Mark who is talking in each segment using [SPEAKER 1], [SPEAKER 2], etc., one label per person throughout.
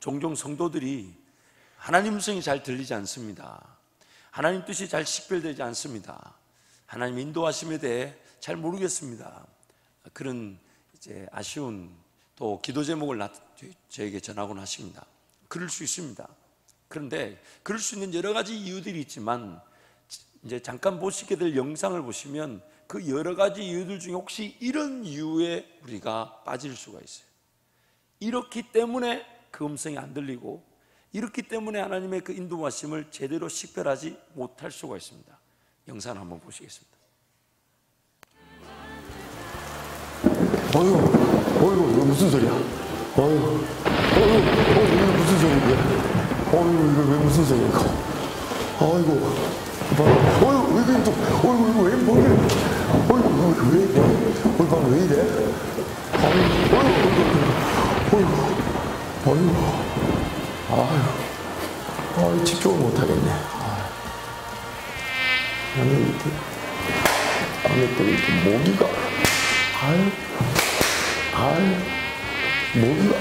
[SPEAKER 1] 종종 성도들이 하나님 음성이 잘 들리지 않습니다. 하나님 뜻이 잘 식별되지 않습니다. 하나님 인도하심에 대해 잘 모르겠습니다. 그런 이제 아쉬운 또 기도 제목을 저에게 전하곤 하십니다. 그럴 수 있습니다. 그런데 그럴 수 있는 여러 가지 이유들이 있지만 이제 잠깐 보시게 될 영상을 보시면 그 여러 가지 이유들 중에 혹시 이런 이유에 우리가 빠질 수가 있어요. 이렇기 때문에 그 음성이 안 들리고 이렇기 때문에 하나님의 그 인도하심을 제대로 식별하지 못할 수가 있습니다. 영상을 한번 보시겠습니다.
[SPEAKER 2] 어이구, 이거 무슨 소리야? 어이구, 이거 무슨 소리야? 어이구, 이거 왜 무슨 소리야? 어이구, 어이구, 이거 또, 어이구, 이거 왜 뭐래? 어이구, 이거 왜 이래? 어이구, 왜 이래? 어이구, 집중을 못하겠네. 아니, 또 이렇게 모기가, 모기가,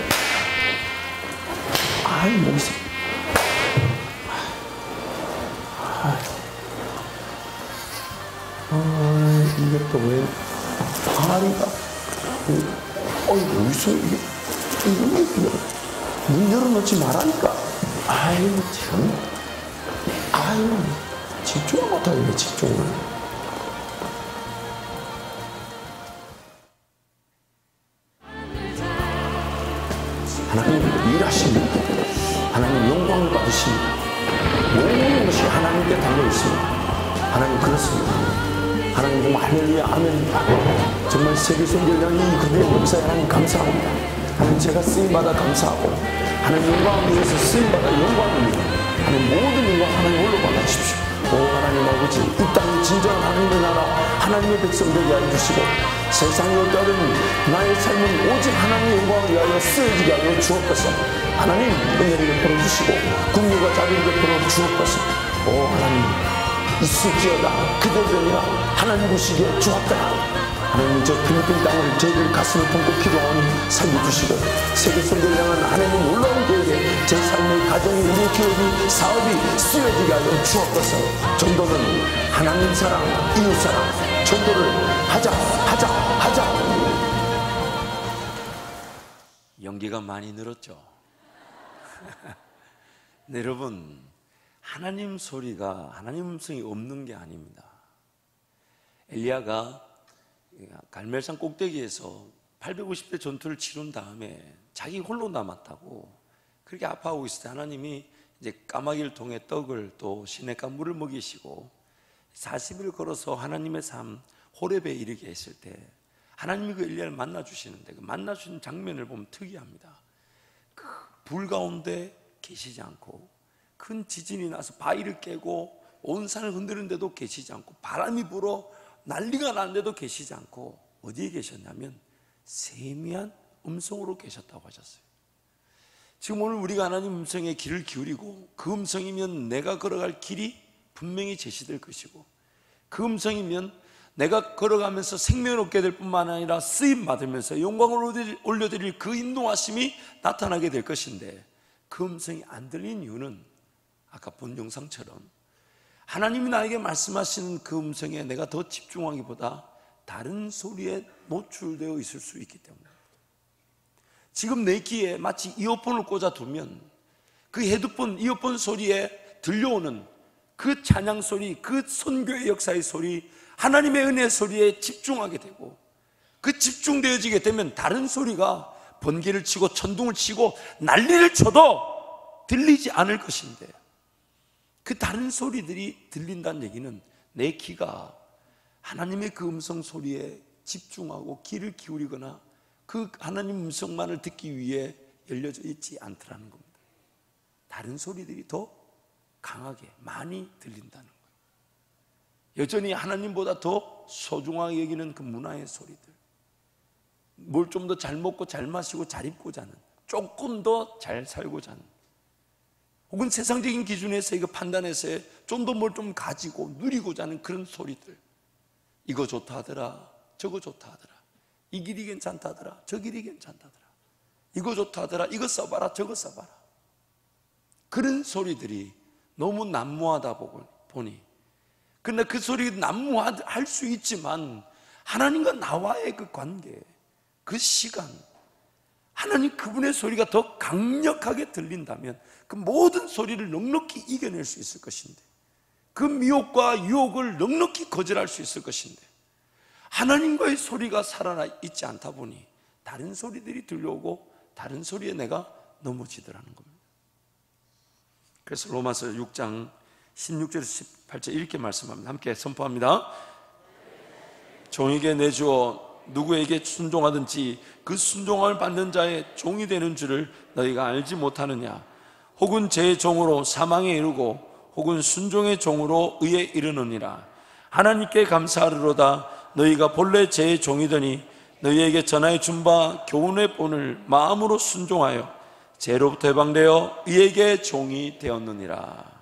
[SPEAKER 2] 모기 새. 이게 또 왜, 파리가, 어디서, 이게 문 열어놓지 말라니까. 집중을 못하겠네, 집중을. 하나님 일하십니다. 하나님 영광을 받으십니다. 모든 것이 하나님께 달려 있습니다. 하나님 그렇습니다. 하나님 정말 할렐루야 아멘입니다. 정말 세계선교회장 이 그대의 목사에 하나님 감사합니다. 하나님 제가 쓰임받아 감사하고 하나님 영광을 위해서 쓰임받아 영광을 위해 하나님 모든 영광 하나님 홀로 받아주십시오. 오 하나님 아버지 이 땅에 진정한 하나님의 나라 하나님의 백성 되게 해주시고 세상에 따른 나의 삶은 오직 하나님의 영광을 위하여 쓰여지게 하여 주옵소서. 하나님 은혜를 베풀어 주시고 국류가 자비를 베풀어 주옵소서. 오 하나님 있을지어다 그대들이나 하나님 보시기에 주옵소서. 하나님 저 필리핀 땅을 저희들 가슴을 품고 기도하니 살려주시고 세계선교를 향한 하나님의 놀라운 계획에 제 삶의 가정이 우리의 기업이 사업이 쓰여지게 하여 주옵소서. 전도는 하나님 사랑 이웃 사랑 전도를 하자.
[SPEAKER 1] 연기가 많이 늘었죠. 네, 여러분 하나님 소리가 하나님 음성이 없는 게 아닙니다. 엘리야가 갈멜산 꼭대기에서 850대 전투를 치룬 다음에 자기 홀로 남았다고 그렇게 아파하고 있을 때 하나님이 이제 까마귀를 통해 떡을 또 시냇가 물을 먹이시고 40일 걸어서 하나님의 삶 호렙에 이르게 했을 때 하나님이 그 엘리야를 만나 주시는데 그 만나 주신 장면을 보면 특이합니다. 그 불 가운데 계시지 않고 큰 지진이 나서 바위를 깨고 온 산을 흔드는데도 계시지 않고 바람이 불어 난리가 나는데도 계시지 않고 어디에 계셨냐면 세미한 음성으로 계셨다고 하셨어요. 지금 오늘 우리가 하나님 음성에 귀를 기울이고 그 음성이면 내가 걸어갈 길이 분명히 제시될 것이고 그 음성이면 내가 걸어가면서 생명을 얻게 될 뿐만 아니라 쓰임받으면서 영광을 올려드릴 그 인도하심이 나타나게 될 것인데 그 음성이 안 들린 이유는 아까 본 영상처럼 하나님이 나에게 말씀하시는 그 음성에 내가 더 집중하기보다 다른 소리에 노출되어 있을 수 있기 때문입니다. 지금 내 귀에 마치 이어폰을 꽂아두면 그 헤드폰, 이어폰 소리에 들려오는 그 찬양 소리, 그 선교의 역사의 소리, 하나님의 은혜의 소리에 집중하게 되고 그 집중되어지게 되면 다른 소리가 번개를 치고 천둥을 치고 난리를 쳐도 들리지 않을 것인데 그 다른 소리들이 들린다는 얘기는 내 귀가 하나님의 그 음성 소리에 집중하고 귀를 기울이거나 그 하나님 음성만을 듣기 위해 열려져 있지 않더라는 겁니다. 다른 소리들이 더 강하게 많이 들린다는 거예요. 여전히 하나님보다 더 소중하게 여기는 그 문화의 소리들, 뭘 좀 더 잘 먹고 잘 마시고 잘 입고자 하는, 조금 더 잘 살고자 하는, 혹은 세상적인 기준에서 이거 판단해서 좀 더 뭘 좀 가지고 누리고자 하는 그런 소리들, 이거 좋다 하더라, 저거 좋다 하더라, 이 길이 괜찮다 하더라, 저 길이 괜찮다 하더라, 이거 좋다 하더라, 이거 써봐라, 저거 써봐라. 그런 소리들이 너무 난무하다 보니, 근데 그 소리 난무할 수 있지만 하나님과 나와의 그 관계, 그 시간, 하나님 그분의 소리가 더 강력하게 들린다면 그 모든 소리를 넉넉히 이겨낼 수 있을 것인데, 그 미혹과 유혹을 넉넉히 거절할 수 있을 것인데, 하나님과의 소리가 살아나 있지 않다 보니 다른 소리들이 들려오고 다른 소리에 내가 넘어지더라는 겁니다. 그래서 로마서 6장 16절에서 18절 이렇게 말씀합니다. 함께 선포합니다. 종에게 내주어 누구에게 순종하든지 그 순종을 받는 자의 종이 되는 줄을 너희가 알지 못하느냐? 혹은 제 종으로 사망에 이르고 혹은 순종의 종으로 의에 이르느니라. 하나님께 감사하리로다. 너희가 본래 제 종이더니 너희에게 전하여 준 바 교훈의 본을 마음으로 순종하여 죄로부터 해방되어 의에게 종이 되었느니라.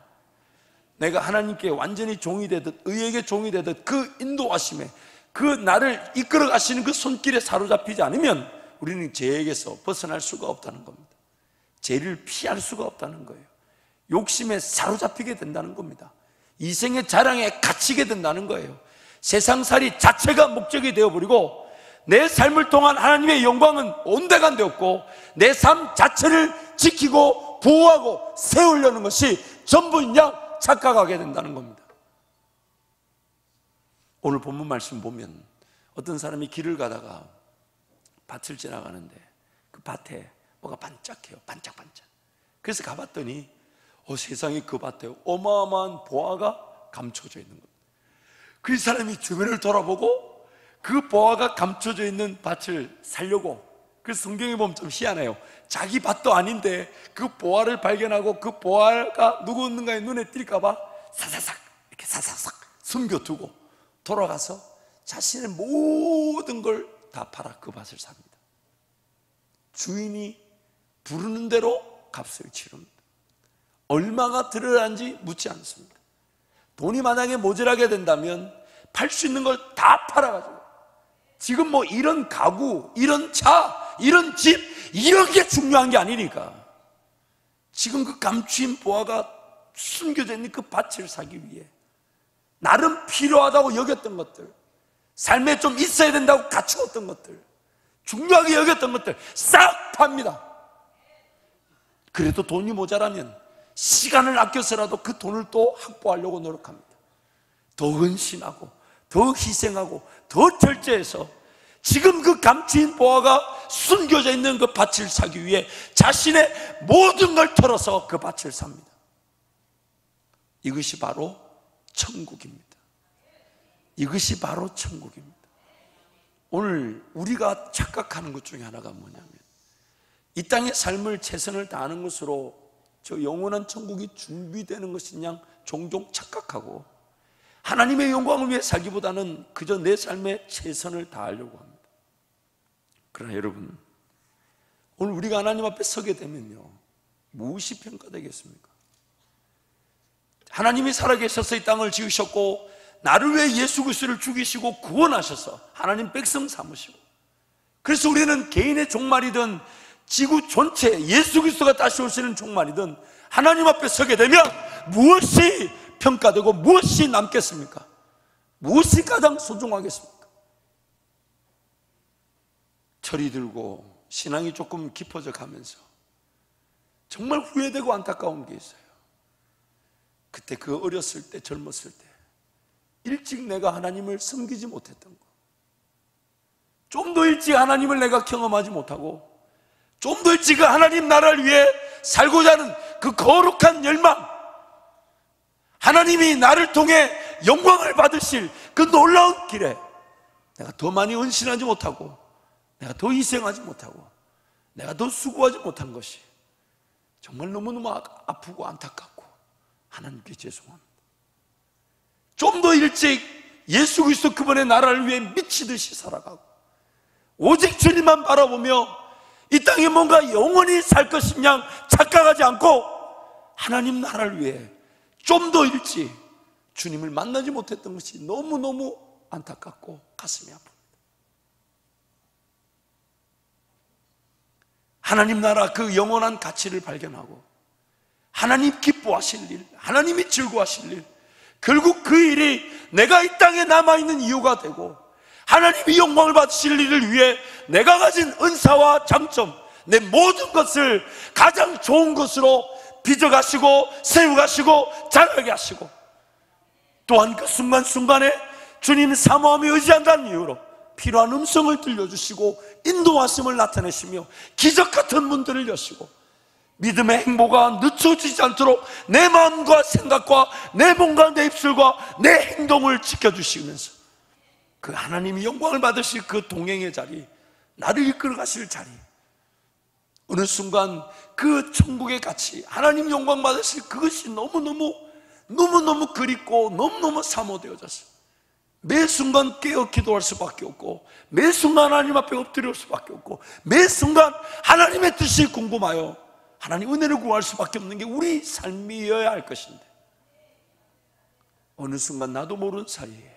[SPEAKER 1] 내가 하나님께 완전히 종이 되듯 의에게 종이 되듯 그 인도하심에, 그 나를 이끌어 가시는 그 손길에 사로잡히지 않으면 우리는 죄에게서 벗어날 수가 없다는 겁니다. 죄를 피할 수가 없다는 거예요. 욕심에 사로잡히게 된다는 겁니다. 이생의 자랑에 갇히게 된다는 거예요. 세상살이 자체가 목적이 되어버리고 내 삶을 통한 하나님의 영광은 온데간데 없고 내 삶 자체를 지키고 보호하고 세우려는 것이 전부인 양 착각하게 된다는 겁니다. 오늘 본문 말씀 보면 어떤 사람이 길을 가다가 밭을 지나가는데 그 밭에 뭐가 반짝해요. 반짝반짝. 그래서 가봤더니 세상에 그 밭에 어마어마한 보화가 감춰져 있는 겁니다. 그 사람이 주변을 돌아보고 그 보화가 감춰져 있는 밭을 살려고, 그래서 성경에 보면 좀 희한해요. 자기 밭도 아닌데 그 보화를 발견하고 그 보화가 누구인가의 눈에 띌까봐 사사삭 이렇게 사사삭 숨겨두고 돌아가서 자신의 모든 걸 다 팔아 그 밭을 삽니다. 주인이 부르는 대로 값을 치릅니다. 얼마가 들어야한지 묻지 않습니다. 돈이 만약에 모자라게 된다면 팔 수 있는 걸 다 팔아가지고, 지금 뭐 이런 가구, 이런 차, 이런 집, 이런 게 중요한 게 아니니까 지금 그 감추인 보화가 숨겨져 있는 그 밭을 사기 위해 나름 필요하다고 여겼던 것들, 삶에 좀 있어야 된다고 갖추었던 것들, 중요하게 여겼던 것들 싹 팝니다. 그래도 돈이 모자라면 시간을 아껴서라도 그 돈을 또 확보하려고 노력합니다. 더 헌신하고 더 희생하고 더 절제해서 지금 그 감추인 보화가 숨겨져 있는 그 밭을 사기 위해 자신의 모든 걸 털어서 그 밭을 삽니다. 이것이 바로 천국입니다. 이것이 바로 천국입니다. 오늘 우리가 착각하는 것 중에 하나가 뭐냐면, 이 땅의 삶을 최선을 다하는 것으로 저 영원한 천국이 준비되는 것이냐 종종 착각하고 하나님의 영광을 위해 살기보다는 그저 내 삶에 최선을 다하려고 합니다. 그러나 여러분, 오늘 우리가 하나님 앞에 서게 되면요, 무엇이 평가되겠습니까? 하나님이 살아계셔서 이 땅을 지으셨고 나를 위해 예수 그리스도를 죽이시고 구원하셔서 하나님 백성 삼으시고, 그래서 우리는 개인의 종말이든 지구 전체 예수 그리스도가 다시 오시는 종말이든 하나님 앞에 서게 되면 무엇이 평가되고 무엇이 남겠습니까? 무엇이 가장 소중하겠습니까? 철이 들고 신앙이 조금 깊어져 가면서 정말 후회되고 안타까운 게 있어요. 그때 그 어렸을 때, 젊었을 때 일찍 내가 하나님을 섬기지 못했던 거, 좀 더 일찍 하나님을 내가 경험하지 못하고 좀 더 일찍 하나님 나라를 위해 살고자 하는 그 거룩한 열망, 하나님이 나를 통해 영광을 받으실 그 놀라운 길에 내가 더 많이 헌신하지 못하고 내가 더 희생하지 못하고 내가 더 수고하지 못한 것이 정말 너무너무 아프고 안타깝고 하나님께 죄송합니다. 좀 더 일찍 예수 그리스도 그분의 나라를 위해 미치듯이 살아가고 오직 주님만 바라보며 이 땅에 뭔가 영원히 살 것이냐 착각하지 않고 하나님 나라를 위해 좀 더 일찍 주님을 만나지 못했던 것이 너무너무 안타깝고 가슴이 아픕니다. 하나님 나라 그 영원한 가치를 발견하고 하나님 기뻐하실 일, 하나님이 즐거워하실 일, 결국 그 일이 내가 이 땅에 남아있는 이유가 되고 하나님이 영광을 받으실 일을 위해 내가 가진 은사와 장점, 내 모든 것을 가장 좋은 것으로 빚어가시고 세워가시고 자라게 하시고, 또한 그 순간순간에 주님 사모하며 의지한다는 이유로 필요한 음성을 들려주시고 인도하심을 나타내시며 기적 같은 문들을 여시고 믿음의 행보가 늦춰지지 않도록 내 마음과 생각과 내 몸과 내 입술과 내 행동을 지켜주시면서 그 하나님이 영광을 받으실 그 동행의 자리, 나를 이끌어 가실 자리, 어느 순간 그 천국의 가치, 하나님 영광 받으실 그것이 너무너무 그립고 너무너무 사모되어졌어요. 매 순간 깨어 기도할 수밖에 없고, 매 순간 하나님 앞에 엎드릴 수밖에 없고, 매 순간 하나님의 뜻이 궁금하여 하나님 은혜를 구할 수밖에 없는 게 우리 삶이어야 할 것인데, 어느 순간 나도 모르는 사이에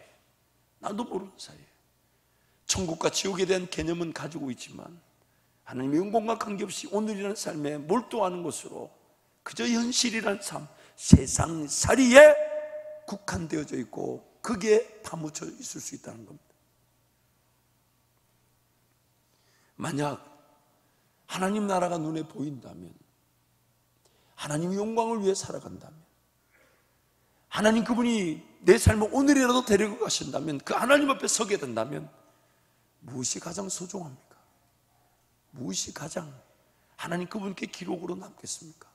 [SPEAKER 1] 천국과 지옥에 대한 개념은 가지고 있지만 하나님의 영광과 관계없이 오늘이라는 삶에 몰두하는 것으로 그저 현실이라는 삶, 세상살이에 국한되어져 있고 거기에 파묻혀 있을 수 있다는 겁니다. 만약 하나님 나라가 눈에 보인다면, 하나님의 영광을 위해 살아간다면, 하나님 그분이 내 삶을 오늘이라도 데리고 가신다면, 그 하나님 앞에 서게 된다면 무엇이 가장 소중합니까? 무엇이 가장 하나님 그분께 기록으로 남겠습니까?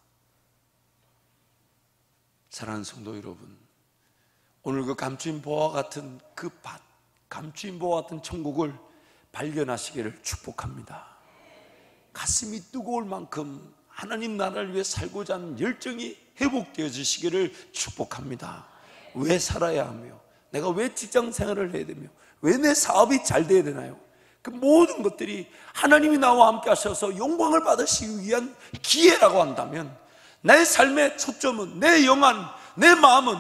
[SPEAKER 1] 사랑하는 성도 여러분, 오늘 그 감추인 보화 같은 그 밭, 감추인 보화 같은 천국을 발견하시기를 축복합니다. 가슴이 뜨거울 만큼 하나님 나라를 위해 살고자 하는 열정이 회복되어지시기를 축복합니다. 왜 살아야 하며, 내가 왜 직장 생활을 해야 되며, 왜 내 사업이 잘 돼야 되나요? 그 모든 것들이 하나님이 나와 함께 하셔서 영광을 받으시기 위한 기회라고 한다면, 내 삶의 초점은, 내 영안, 내 마음은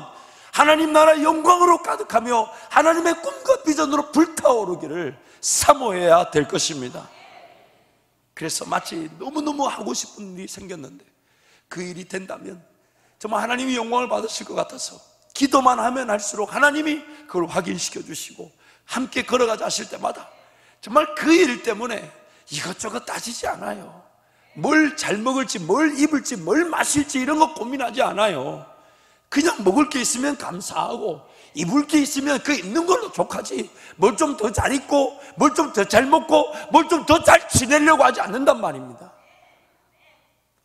[SPEAKER 1] 하나님 나라 영광으로 가득하며 하나님의 꿈과 비전으로 불타오르기를 사모해야 될 것입니다. 그래서 마치 너무너무 하고 싶은 일이 생겼는데 그 일이 된다면 정말 하나님이 영광을 받으실 것 같아서 기도만 하면 할수록 하나님이 그걸 확인시켜 주시고 함께 걸어가자 하실 때마다 정말 그 일 때문에 이것저것 따지지 않아요. 뭘 잘 먹을지, 뭘 입을지, 뭘 마실지 이런 거 고민하지 않아요. 그냥 먹을 게 있으면 감사하고 입을 게 있으면 그 입는 걸로 족하지, 뭘 좀 더 잘 입고 뭘 좀 더 잘 먹고 뭘 좀 더 잘 지내려고 하지 않는단 말입니다.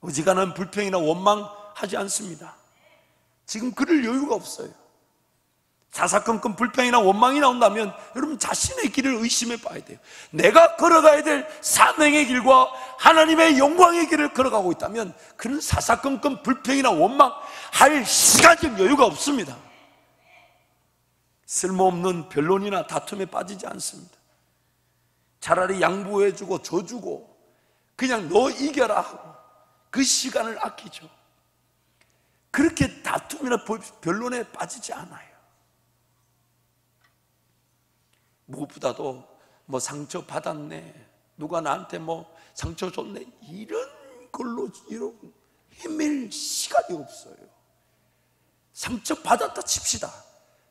[SPEAKER 1] 어지간한 불평이나 원망하지 않습니다. 지금 그럴 여유가 없어요. 사사건건 불평이나 원망이 나온다면 여러분 자신의 길을 의심해 봐야 돼요. 내가 걸어가야 될 사명의 길과 하나님의 영광의 길을 걸어가고 있다면 그런 사사건건 불평이나 원망할 시간적 여유가 없습니다. 쓸모없는 변론이나 다툼에 빠지지 않습니다. 차라리 양보해주고 져주고 그냥 너 이겨라 하고 그 시간을 아끼죠. 그렇게 다툼이나 변론에 빠지지 않아요. 무엇보다도 뭐 상처 받았네, 누가 나한테 뭐 상처 줬네, 이런 걸로 여러분 헤맬 시간이 없어요. 상처 받았다 칩시다.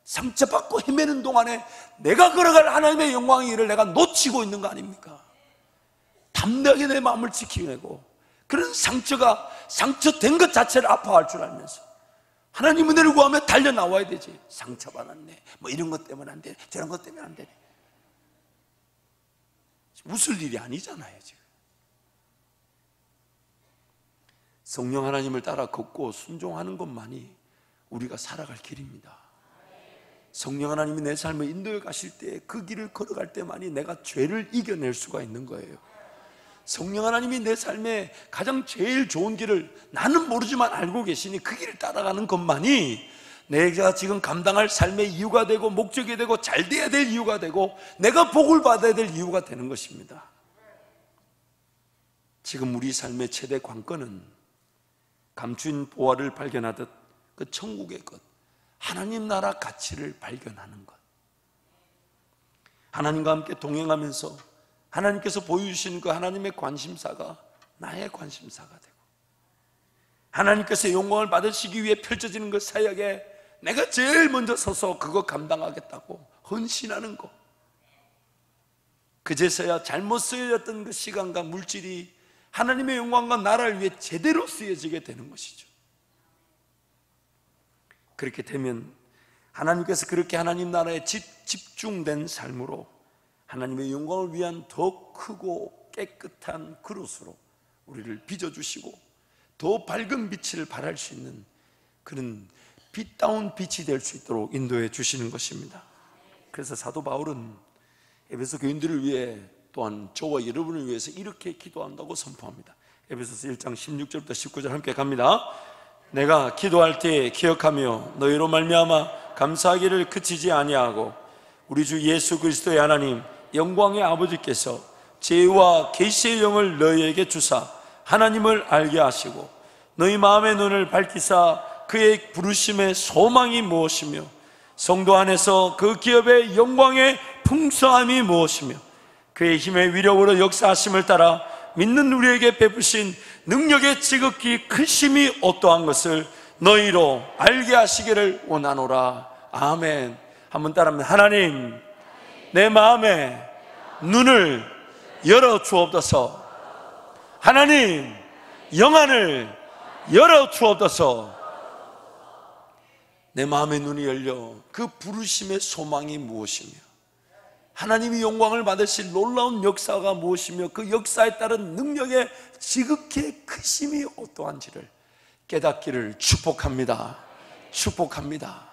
[SPEAKER 1] 상처 받고 헤매는 동안에 내가 걸어갈 하나님의 영광의 일을 내가 놓치고 있는 거 아닙니까? 담대하게 내 마음을 지키고 그런 상처된 것 자체를 아파할 줄 알면서 하나님 은혜를 구하며 달려 나와야 되지. 상처받았네, 뭐 이런 것 때문에 안 되네, 저런 것 때문에 안 되네. 웃을 일이 아니잖아요. 지금 성령 하나님을 따라 걷고 순종하는 것만이 우리가 살아갈 길입니다. 성령 하나님이 내 삶을 인도해 가실 때 그 길을 걸어갈 때만이 내가 죄를 이겨낼 수가 있는 거예요. 성령 하나님이 내 삶에 가장 제일 좋은 길을 나는 모르지만 알고 계시니 그 길을 따라가는 것만이 내가 지금 감당할 삶의 이유가 되고 목적이 되고 잘 돼야 될 이유가 되고 내가 복을 받아야 될 이유가 되는 것입니다. 지금 우리 삶의 최대 관건은 감추인 보화를 발견하듯 그 천국의 것, 하나님 나라 가치를 발견하는 것, 하나님과 함께 동행하면서 하나님께서 보여주시는 그 하나님의 관심사가 나의 관심사가 되고 하나님께서 영광을 받으시기 위해 펼쳐지는 그 사역에 내가 제일 먼저 서서 그거 감당하겠다고 헌신하는 거, 그제서야 잘못 쓰여졌던 그 시간과 물질이 하나님의 영광과 나라를 위해 제대로 쓰여지게 되는 것이죠. 그렇게 되면 하나님께서 그렇게 하나님 나라에 집중된 삶으로 하나님의 영광을 위한 더 크고 깨끗한 그릇으로 우리를 빚어주시고 더 밝은 빛을 발할 수 있는 그런 빛다운 빛이 될 수 있도록 인도해 주시는 것입니다. 그래서 사도 바울은 에베소 교인들을 위해 또한 저와 여러분을 위해서 이렇게 기도한다고 선포합니다. 에베소서 1장 16절부터 19절 함께 갑니다. 내가 기도할 때 기억하며 너희로 말미암아 감사하기를 그치지 아니하고 우리 주 예수 그리스도의 하나님 영광의 아버지께서 지혜와 계시의 영을 너희에게 주사 하나님을 알게 하시고 너희 마음의 눈을 밝히사 그의 부르심의 소망이 무엇이며 성도 안에서 그 기업의 영광의 풍성함이 무엇이며 그의 힘의 위력으로 역사하심을 따라 믿는 우리에게 베푸신 능력의 지극히 크심이 어떠한 것을 너희로 알게 하시기를 원하노라. 아멘. 한번 따라합니다. 하나님, 내 마음에 눈을 열어 주옵소서. 하나님, 영안을 열어 주옵소서. 내 마음의 눈이 열려 그 부르심의 소망이 무엇이며 하나님이 영광을 받으실 놀라운 역사가 무엇이며 그 역사에 따른 능력의 지극히 크심이 어떠한지를 깨닫기를 축복합니다. 축복합니다.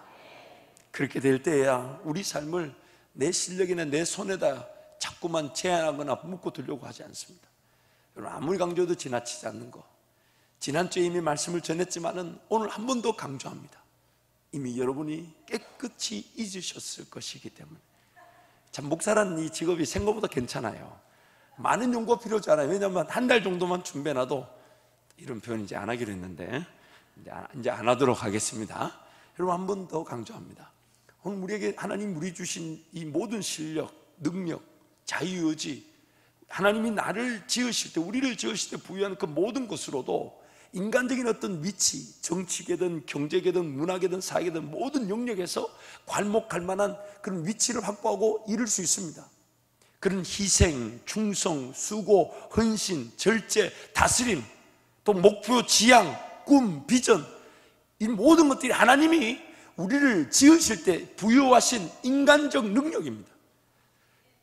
[SPEAKER 1] 그렇게 될 때에야 우리 삶을 내 실력이나 내 손에다 자꾸만 제한하거나 묶어두려고 하지 않습니다. 여러분, 아무리 강조해도 지나치지 않는 거, 지난주에 이미 말씀을 전했지만은 오늘 한 번 더 강조합니다. 이미 여러분이 깨끗이 잊으셨을 것이기 때문에. 참 목사라는 이 직업이 생각보다 괜찮아요. 많은 연구가 필요하지 않아요. 왜냐하면 한 달 정도만 준비해놔도, 이런 표현 이제 안 하기로 했는데 이제 안 하도록 하겠습니다. 여러분, 한 번 더 강조합니다. 오늘 우리에게 하나님 우리 주신 이 모든 실력, 능력, 자유의지, 하나님이 나를 지으실 때, 우리를 지으실 때 부여한 그 모든 것으로도 인간적인 어떤 위치, 정치계든 경제계든 문화계든 사회계든 모든 영역에서 괄목할 만한 그런 위치를 확보하고 이룰 수 있습니다. 그런 희생, 충성, 수고, 헌신, 절제, 다스림, 또 목표, 지향, 꿈, 비전, 이 모든 것들이 하나님이 우리를 지으실 때 부여하신 인간적 능력입니다.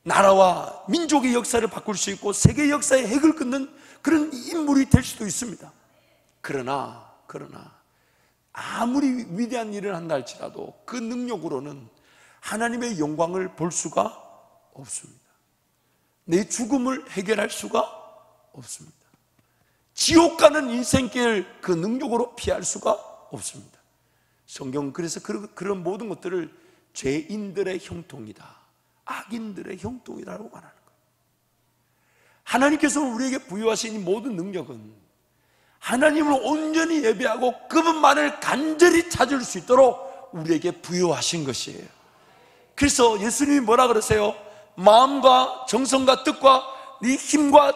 [SPEAKER 1] 나라와 민족의 역사를 바꿀 수 있고 세계 역사의 핵을 끊는 그런 인물이 될 수도 있습니다. 그러나 아무리 위대한 일을 한다 할지라도 그 능력으로는 하나님의 영광을 볼 수가 없습니다. 내 죽음을 해결할 수가 없습니다. 지옥 가는 인생길 그 능력으로 피할 수가 없습니다. 성경은 그래서 그런 모든 것들을 죄인들의 형통이다, 악인들의 형통이라고 말하는 거예요. 하나님께서 우리에게 부여하신 이 모든 능력은 하나님을 온전히 예배하고 그분만을 간절히 찾을 수 있도록 우리에게 부여하신 것이에요. 그래서 예수님이 뭐라 그러세요? 마음과 정성과 뜻과 네 힘과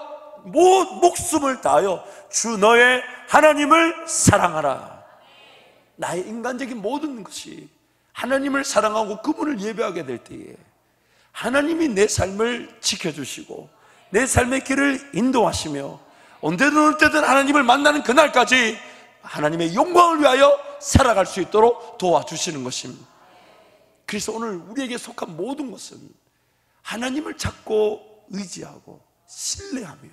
[SPEAKER 1] 목숨을 다하여 주 너의 하나님을 사랑하라. 나의 인간적인 모든 것이 하나님을 사랑하고 그분을 예배하게 될 때에 하나님이 내 삶을 지켜주시고 내 삶의 길을 인도하시며 언제든 어느 때든 하나님을 만나는 그날까지 하나님의 영광을 위하여 살아갈 수 있도록 도와주시는 것입니다. 그래서 오늘 우리에게 속한 모든 것은 하나님을 찾고 의지하고 신뢰하며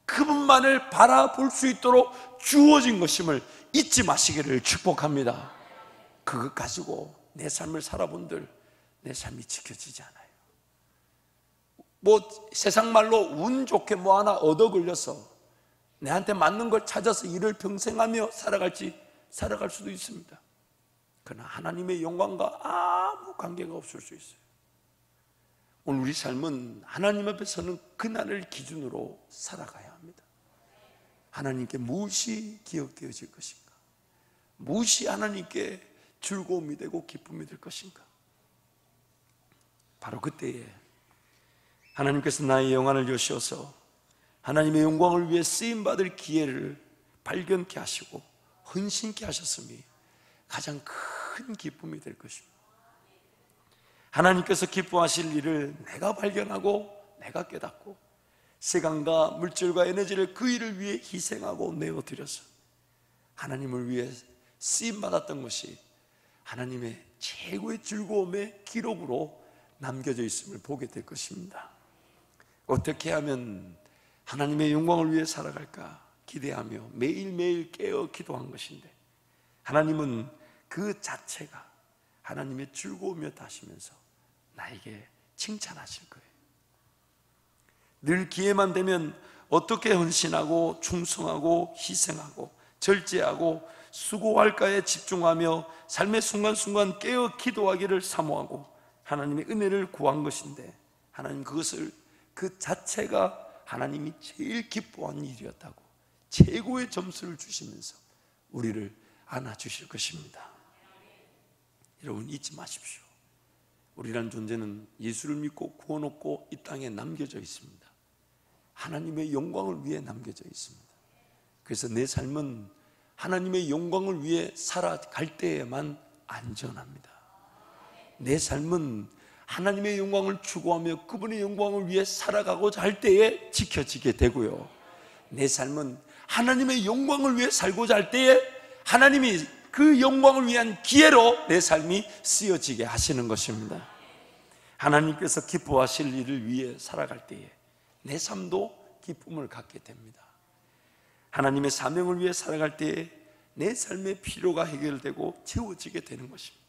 [SPEAKER 1] 그분만을 바라볼 수 있도록 주어진 것임을 잊지 마시기를 축복합니다. 그것 가지고 내 삶을 살아본들 내 삶이 지켜지지 않아요. 세상 말로 운 좋게 뭐 하나 얻어 걸려서 내한테 맞는 걸 찾아서 일을 평생 하며 살아갈 수도 있습니다. 그러나 하나님의 영광과 아무 관계가 없을 수 있어요. 오늘 우리 삶은 하나님 앞에 서는 그날을 기준으로 살아가야 합니다. 하나님께 무엇이 기억되어질 것인가? 무엇이 하나님께 즐거움이 되고 기쁨이 될 것인가? 바로 그때에 하나님께서 나의 영안을 여시어서 하나님의 영광을 위해 쓰임받을 기회를 발견케 하시고 헌신케 하셨음이 가장 큰 기쁨이 될 것입니다. 하나님께서 기뻐하실 일을 내가 발견하고 내가 깨닫고 시간과 물질과 에너지를 그 일을 위해 희생하고 내어드려서 하나님을 위해 쓰임받았던 것이 하나님의 최고의 즐거움의 기록으로 남겨져 있음을 보게 될 것입니다. 어떻게 하면 하나님의 영광을 위해 살아갈까 기대하며 매일매일 깨어 기도한 것인데, 하나님은 그 자체가 하나님의 즐거움이었다 하시면서 나에게 칭찬하실 거예요. 늘 기회만 되면 어떻게 헌신하고 충성하고 희생하고 절제하고 수고할까에 집중하며 삶의 순간순간 깨어 기도하기를 사모하고 하나님의 은혜를 구한 것인데, 하나님 그것을 그 자체가 하나님이 제일 기뻐하는 일이었다고 최고의 점수를 주시면서 우리를 안아주실 것입니다. 여러분 잊지 마십시오. 우리란 존재는 예수를 믿고 구원 얻고 이 땅에 남겨져 있습니다. 하나님의 영광을 위해 남겨져 있습니다. 그래서 내 삶은 하나님의 영광을 위해 살아갈 때에만 안전합니다. 내 삶은 하나님의 영광을 추구하며 그분의 영광을 위해 살아가고자 할 때에 지켜지게 되고요, 내 삶은 하나님의 영광을 위해 살고자 할 때에 하나님이 그 영광을 위한 기회로 내 삶이 쓰여지게 하시는 것입니다. 하나님께서 기뻐하실 일을 위해 살아갈 때에 내 삶도 기쁨을 갖게 됩니다. 하나님의 사명을 위해 살아갈 때에 내 삶의 필요가 해결되고 채워지게 되는 것입니다.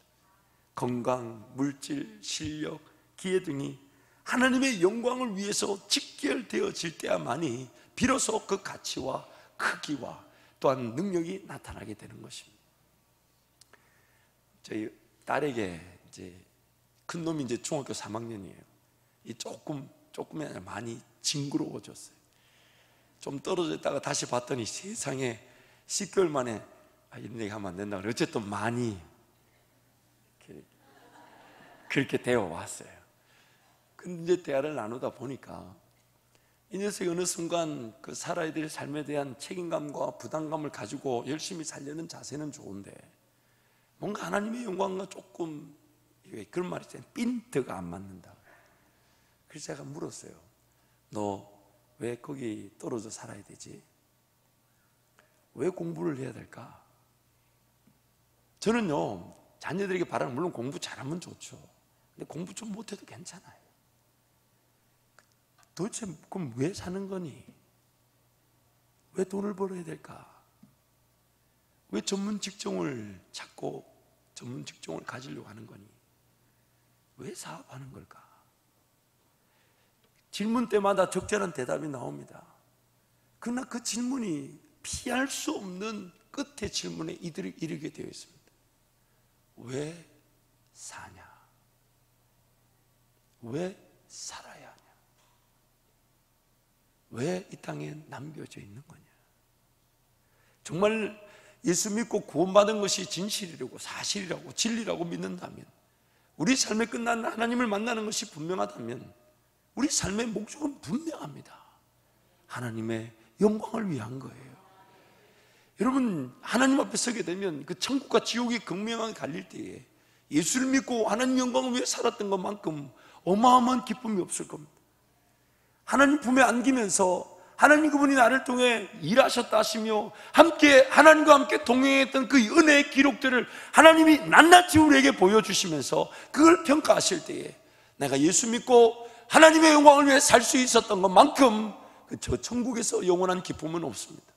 [SPEAKER 1] 건강, 물질, 실력, 기회 등이 하나님의 영광을 위해서 직결되어질 때야만이 비로소 그 가치와 크기와 또한 능력이 나타나게 되는 것입니다. 저희 딸에게 이제 큰 놈이 이제 중학교 3학년이에요. 이 조금이 아니라 많이 징그러워졌어요. 좀 떨어져 있다가 다시 봤더니 세상에 10개월 만에 이런 얘기 하면 안 된다 그래. 어쨌든 많이 그렇게 되어 왔어요. 근데 이제 대화를 나누다 보니까 이 녀석이 어느 순간 그 살아야 될 삶에 대한 책임감과 부담감을 가지고 열심히 살려는 자세는 좋은데, 뭔가 하나님의 영광과 조금 그런 말이 있잖아요. 핀트가 안 맞는다. 그래서 제가 물었어요. 너 왜 거기 떨어져 살아야 되지? 왜 공부를 해야 될까? 저는요, 자녀들에게 바라는, 물론 공부 잘하면 좋죠. 근데 공부 좀 못해도 괜찮아요. 도대체 그럼 왜 사는 거니? 왜 돈을 벌어야 될까? 왜 전문 직종을 찾고 전문 직종을 가지려고 하는 거니? 왜 사업하는 걸까? 질문 때마다 적절한 대답이 나옵니다. 그러나 그 질문이 피할 수 없는 끝의 질문에 이르게 되어 있습니다. 왜 사냐? 왜 살아야 하냐? 왜 이 땅에 남겨져 있는 거냐? 정말 예수 믿고 구원받은 것이 진실이라고 사실이라고 진리라고 믿는다면, 우리 삶에 끝나는 하나님을 만나는 것이 분명하다면 우리 삶의 목적은 분명합니다. 하나님의 영광을 위한 거예요. 여러분, 하나님 앞에 서게 되면 그 천국과 지옥이 극명하게 갈릴 때에 예수를 믿고 하나님 영광을 위해 살았던 것만큼 어마어마한 기쁨이 없을 겁니다. 하나님 품에 안기면서 하나님 그분이 나를 통해 일하셨다 하시며 함께 하나님과 함께 동행했던 그 은혜의 기록들을 하나님이 낱낱이 우리에게 보여주시면서 그걸 평가하실 때에 내가 예수 믿고 하나님의 영광을 위해 살 수 있었던 것만큼 저 천국에서 영원한 기쁨은 없습니다.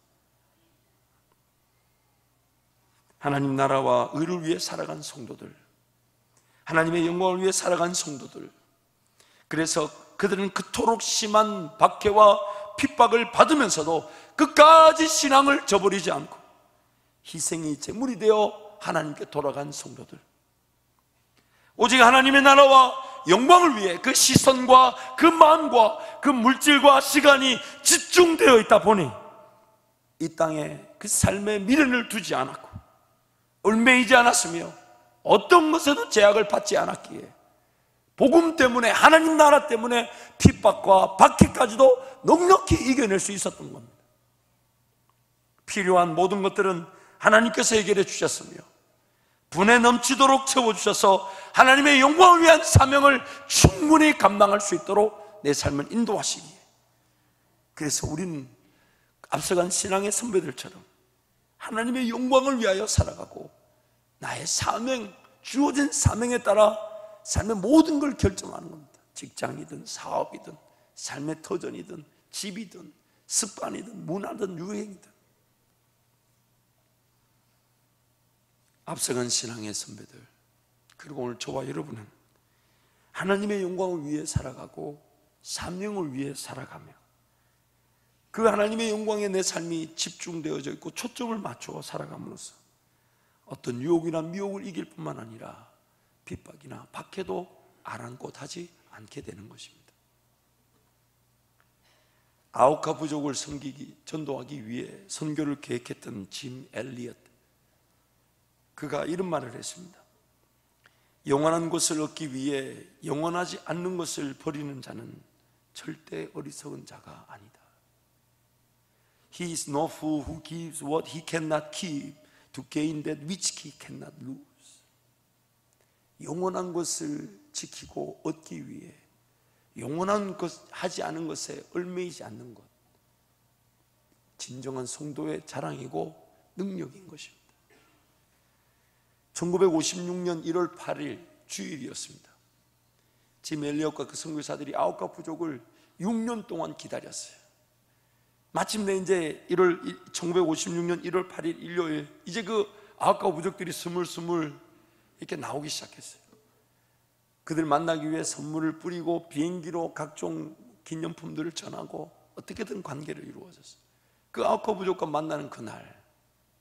[SPEAKER 1] 하나님 나라와 의를 위해 살아간 성도들, 하나님의 영광을 위해 살아간 성도들, 그래서 그들은 그토록 심한 박해와 핍박을 받으면서도 끝까지 신앙을 저버리지 않고 희생이 제물이 되어 하나님께 돌아간 성도들, 오직 하나님의 나라와 영광을 위해 그 시선과 그 마음과 그 물질과 시간이 집중되어 있다 보니 이 땅에 그 삶에 미련을 두지 않았고 얽매이지 않았으며 어떤 것에도 제약을 받지 않았기에 복음 때문에, 하나님 나라 때문에 핍박과 박해까지도 넉넉히 이겨낼 수 있었던 겁니다. 필요한 모든 것들은 하나님께서 해결해 주셨으며 분에 넘치도록 채워주셔서 하나님의 영광을 위한 사명을 충분히 감당할 수 있도록 내 삶을 인도하시기에, 그래서 우리는 앞서간 신앙의 선배들처럼 하나님의 영광을 위하여 살아가고 나의 사명, 주어진 사명에 따라 삶의 모든 걸 결정하는 겁니다. 직장이든 사업이든 삶의 터전이든 집이든 습관이든 문화든 유행이든. 앞서간 신앙의 선배들, 그리고 오늘 저와 여러분은 하나님의 영광을 위해 살아가고 사명을 위해 살아가며 그 하나님의 영광에 내 삶이 집중되어져 있고 초점을 맞추어 살아감으로써 어떤 유혹이나 미혹을 이길 뿐만 아니라 핍박이나 박해도 아랑곳하지 않게 되는 것입니다. 아우카 부족을 섬기기, 전도하기 위해 선교를 계획했던 짐 엘리엇, 그가 이런 말을 했습니다. 영원한 것을 얻기 위해 영원하지 않는 것을 버리는 자는 절대 어리석은 자가 아니다. He is no fool who gives what he cannot keep to gain that which he cannot lose. 영원한 것을 지키고 얻기 위해 영원한 것, 하지 않은 것에 얽매이지 않는 것, 진정한 성도의 자랑이고 능력인 것입니다. 1956년 1월 8일 주일이었습니다. 짐 엘리엇과 그 선교사들이 아우카 부족을 6년 동안 기다렸어요. 마침내 이제 1956년 1월 8일 일요일, 이제 그 아우카 부족들이 스물스물 이렇게 나오기 시작했어요. 그들 만나기 위해 선물을 뿌리고 비행기로 각종 기념품들을 전하고 어떻게든 관계를 이루어졌어요. 그 아우카 부족과 만나는 그날,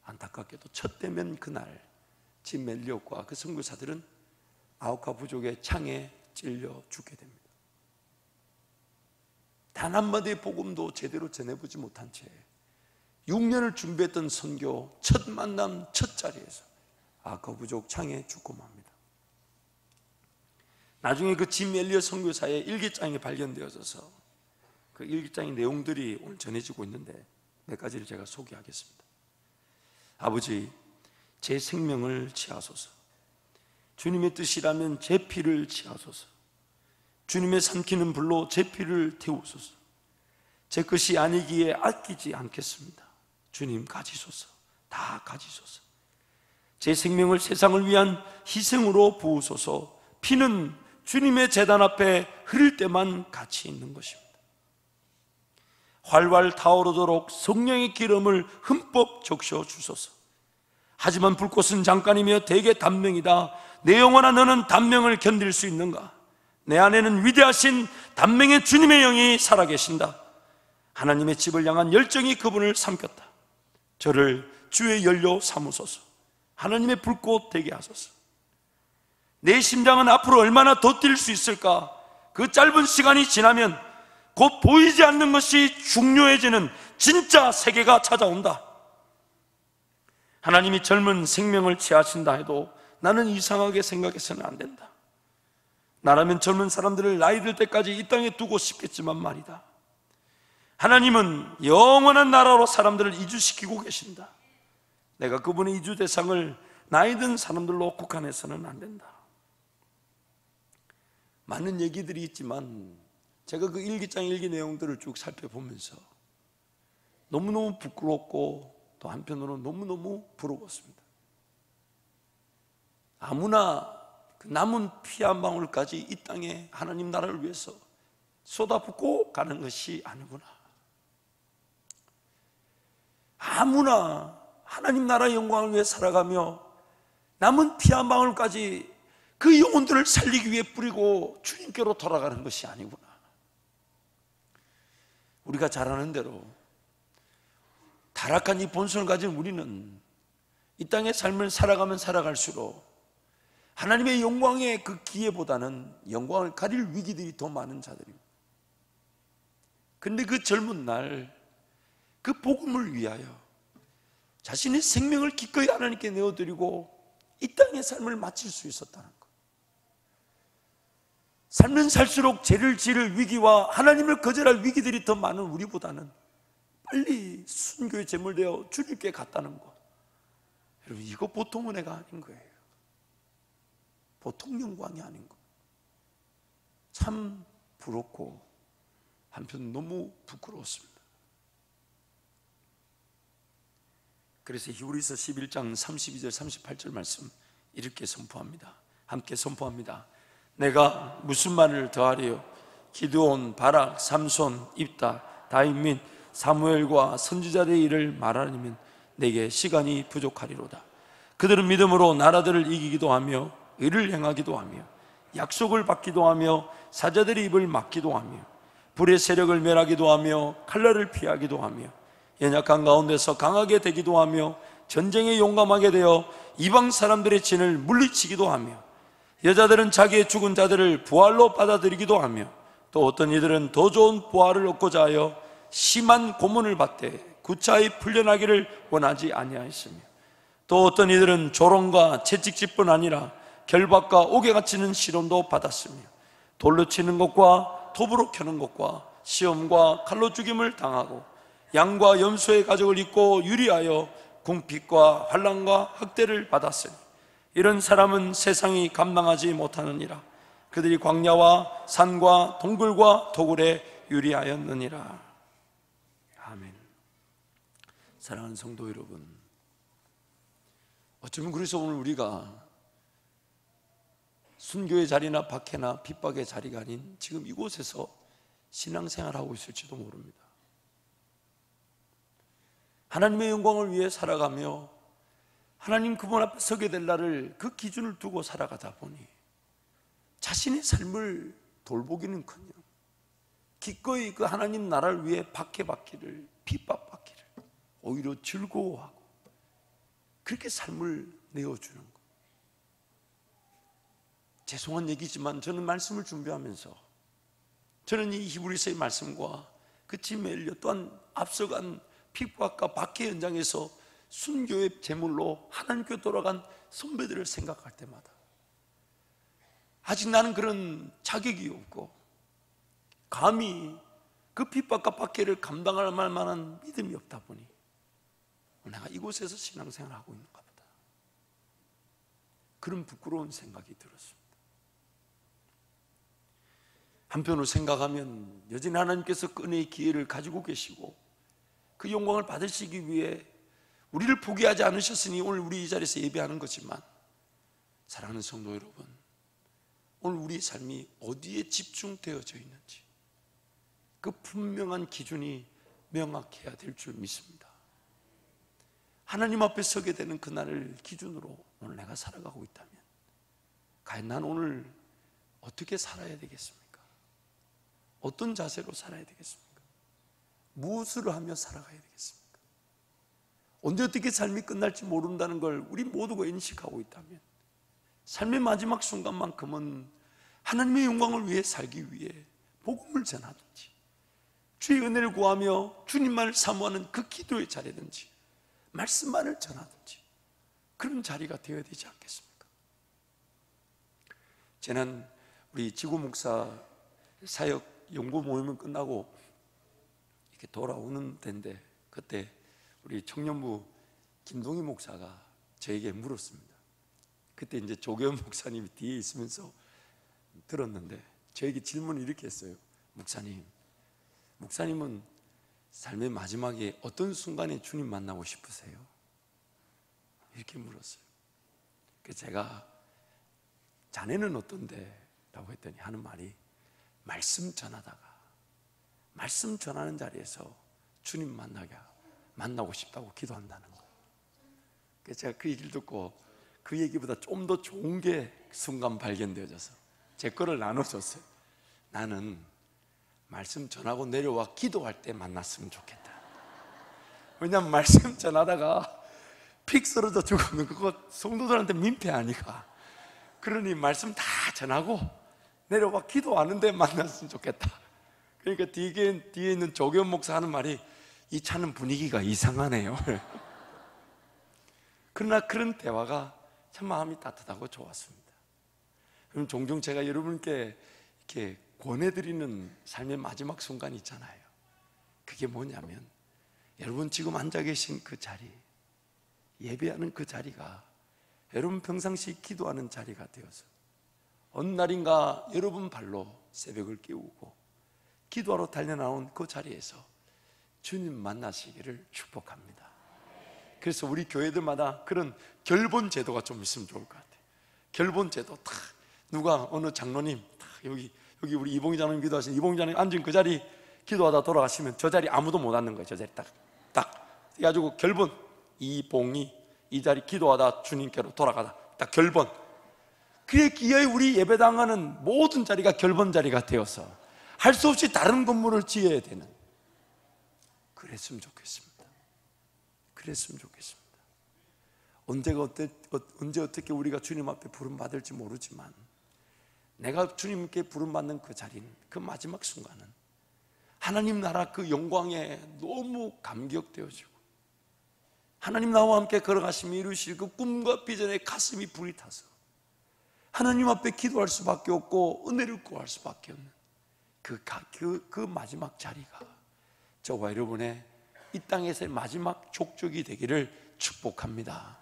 [SPEAKER 1] 안타깝게도 첫 대면 그날 짐 엘리엇과 그 선교사들은 아우카 부족의 창에 찔려 죽게 됩니다. 단 한마디의 복음도 제대로 전해보지 못한 채 6년을 준비했던 선교 첫 만남 첫 자리에서 아우카 부족 창에 죽고 맙니다. 나중에 그 짐 엘리엇 선교사의 일기장이 발견되어져서 그 일기장의 내용들이 오늘 전해지고 있는데 몇 가지를 제가 소개하겠습니다. 아버지, 제 생명을 취하소서. 주님의 뜻이라면 제 피를 취하소서. 주님의 삼키는 불로 제 피를 태우소서. 제 것이 아니기에 아끼지 않겠습니다. 주님 가지소서. 다 가지소서. 제 생명을 세상을 위한 희생으로 부으소서. 피는 주님의 제단 앞에 흐를 때만 가치 있는 것입니다. 활활 타오르도록 성령의 기름을 흠뻑 적셔 주소서. 하지만 불꽃은 잠깐이며 대개 단명이다. 내 영혼아, 너는 단명을 견딜 수 있는가? 내 안에는 위대하신 단명의 주님의 영이 살아계신다. 하나님의 집을 향한 열정이 그분을 삼켰다. 저를 주의 연료 삼으소서. 하나님의 불꽃 되게 하소서. 내 심장은 앞으로 얼마나 더 뛸 수 있을까? 그 짧은 시간이 지나면 곧 보이지 않는 것이 중요해지는 진짜 세계가 찾아온다. 하나님이 젊은 생명을 취하신다 해도 나는 이상하게 생각해서는 안 된다. 나라면 젊은 사람들을 나이 들 때까지 이 땅에 두고 싶겠지만 말이다, 하나님은 영원한 나라로 사람들을 이주시키고 계신다. 내가 그분의 이주 대상을 나이 든 사람들로 국한해서는 안 된다. 많은 얘기들이 있지만 제가 그 일기장 일기 내용들을 쭉 살펴보면서 너무너무 부끄럽고 또 한편으로는 너무너무 부러웠습니다. 아무나 그 남은 피 한 방울까지 이 땅에 하나님 나라를 위해서 쏟아붓고 가는 것이 아니구나. 아무나 하나님 나라의 영광을 위해 살아가며 남은 피 한 방울까지 그 영혼들을 살리기 위해 뿌리고 주님께로 돌아가는 것이 아니구나. 우리가 잘 아는 대로 타락한 이 본성을 가진 우리는 이 땅의 삶을 살아가면 살아갈수록 하나님의 영광의 그 기회보다는 영광을 가릴 위기들이 더 많은 자들입니다. 그런데 그 젊은 날 그 복음을 위하여 자신의 생명을 기꺼이 하나님께 내어드리고 이 땅의 삶을 마칠 수 있었다는 것. 살면 살수록 죄를 지을 위기와 하나님을 거절할 위기들이 더 많은 우리보다는 빨리 순교의 제물되어 주님께 갔다는 것, 여러분, 이거 보통 은혜가 아닌 거예요. 보통 영광이 아닌 거. 참 부럽고 한편 너무 부끄러웠습니다. 그래서 히브리서 11장 32절 38절 말씀 이렇게 선포합니다. 함께 선포합니다. 내가 무슨 말을 더하리요? 기드온, 바락, 삼손, 입다, 다윗 및 사무엘과 선지자들의 일을 말하려면 내게 시간이 부족하리로다. 그들은 믿음으로 나라들을 이기기도 하며 의를 행하기도 하며 약속을 받기도 하며 사자들의 입을 막기도 하며 불의 세력을 멸하기도 하며 칼날을 피하기도 하며 연약한 가운데서 강하게 되기도 하며 전쟁에 용감하게 되어 이방 사람들의 진을 물리치기도 하며 여자들은 자기의 죽은 자들을 부활로 받아들이기도 하며 또 어떤 이들은 더 좋은 부활을 얻고자 하여 심한 고문을 받되 구차히 풀려나기를 원하지 아니하였으며 또 어떤 이들은 조롱과 채찍질뿐 아니라 결박과 옥에 갇히는 시련도 받았으며 돌로 치는 것과 톱으로 켜는 것과 시험과 칼로 죽임을 당하고 양과 염소의 가죽을 입고 유리하여 궁핍과 환난과 학대를 받았으니 이런 사람은 세상이 감당하지 못하느니라. 그들이 광야와 산과 동굴과 도굴에 유리하였느니라. 아멘. 사랑하는 성도 여러분, 어쩌면 그래서 오늘 우리가 순교의 자리나 박해나 핍박의 자리가 아닌 지금 이곳에서 신앙생활하고 있을지도 모릅니다. 하나님의 영광을 위해 살아가며 하나님 그분 앞에 서게 될 날을 그 기준을 두고 살아가다 보니 자신의 삶을 돌보기는커녕 기꺼이 그 하나님 나라를 위해 박해받기를, 핍박받기를 오히려 즐거워하고 그렇게 삶을 내어주는 것. 죄송한 얘기지만 저는 말씀을 준비하면서 저는 이 히브리서의 말씀과 그 짐에 엘리어 또한 앞서간 핍박과 박해 현장에서 순교의 제물로 하나님께 돌아간 선배들을 생각할 때마다 아직 나는 그런 자격이 없고 감히 그 핍박과 박해를 감당할 만한 믿음이 없다 보니 내가 이곳에서 신앙생활을 하고 있는가 보다, 그런 부끄러운 생각이 들었습니다. 한편으로 생각하면 여전히 하나님께서 은혜의 기회를 가지고 계시고 그 영광을 받으시기 위해 우리를 포기하지 않으셨으니 오늘 우리 이 자리에서 예배하는 거지만, 사랑하는 성도 여러분, 오늘 우리의 삶이 어디에 집중되어져 있는지 그 분명한 기준이 명확해야 될 줄 믿습니다. 하나님 앞에 서게 되는 그날을 기준으로 오늘 내가 살아가고 있다면 과연 난 오늘 어떻게 살아야 되겠습니까? 어떤 자세로 살아야 되겠습니까? 무엇을 하며 살아가야 되겠습니까? 언제 어떻게 삶이 끝날지 모른다는 걸 우리 모두가 인식하고 있다면 삶의 마지막 순간만큼은 하나님의 영광을 위해 살기 위해 복음을 전하든지 주의 은혜를 구하며 주님만을 사모하는 그 기도의 자리든지 말씀만을 전하든지 그런 자리가 되어야 되지 않겠습니까? 지난 우리 지구 목사 사역 연구 모임은 끝나고 이렇게 돌아오는 데인데 그때 우리 청년부 김동희 목사가 저에게 물었습니다. 그때 이제 조계현 목사님이 뒤에 있으면서 들었는데 저에게 질문을 이렇게 했어요. 목사님은 삶의 마지막에 어떤 순간에 주님 만나고 싶으세요? 이렇게 물었어요. 그래서 제가 자네는 어떤데? 라고 했더니 하는 말이 말씀 전하다가 말씀 전하는 자리에서 주님 만나고 싶다고 기도한다는 거예요. 그래서 제가 그 얘기를 듣고 그 얘기보다 좀 더 좋은 게 순간 발견되어져서 제 거를 나눠줬어요. 나는 말씀 전하고 내려와 기도할 때 만났으면 좋겠다. 왜냐하면 말씀 전하다가 픽 쓰러져 죽으면 그거 성도들한테 민폐 아니까. 그러니 말씀 다 전하고 내려와 기도하는데 만났으면 좋겠다. 그러니까 뒤에 있는 조계현 목사 하는 말이 이 차는 분위기가 이상하네요. 그러나 그런 대화가 참 마음이 따뜻하고 좋았습니다. 그럼 종종 제가 여러분께 이렇게 권해드리는 삶의 마지막 순간이 있잖아요. 그게 뭐냐면 여러분 지금 앉아 계신 그 자리, 예배하는 그 자리가 여러분 평상시 기도하는 자리가 되어서 어느 날인가 여러분 발로 새벽을 깨우고 기도하러 달려나온 그 자리에서 주님 만나시기를 축복합니다. 그래서 우리 교회들마다 그런 결본 제도가 좀 있으면 좋을 것 같아요. 결본 제도 딱 누가 어느 장로님 딱 여기 우리 이봉희 장로님 기도하신 이봉희 장로님 앉은 그 자리 기도하다 돌아가시면 저 자리 아무도 못 앉는 거예요. 저 자리 딱 해가지고 결본 이봉희 이 자리 기도하다 주님께로 돌아가다 딱 결본. 그에 기어이 우리 예배당하는 모든 자리가 결본 자리가 되어서 할 수 없이 다른 건물을 지어야 되는, 그랬으면 좋겠습니다. 그랬으면 좋겠습니다. 언제 어떻게 우리가 주님 앞에 부름받을지 모르지만 내가 주님께 부름받는 그 자리는, 그 마지막 순간은 하나님 나라 그 영광에 너무 감격되어지고 하나님 나와 함께 걸어가시며 이루실 그 꿈과 비전에 가슴이 불이 타서 하나님 앞에 기도할 수밖에 없고 은혜를 구할 수밖에 없는 그 마지막 자리가 저와 여러분의 이 땅에서의 마지막 족적이 되기를 축복합니다.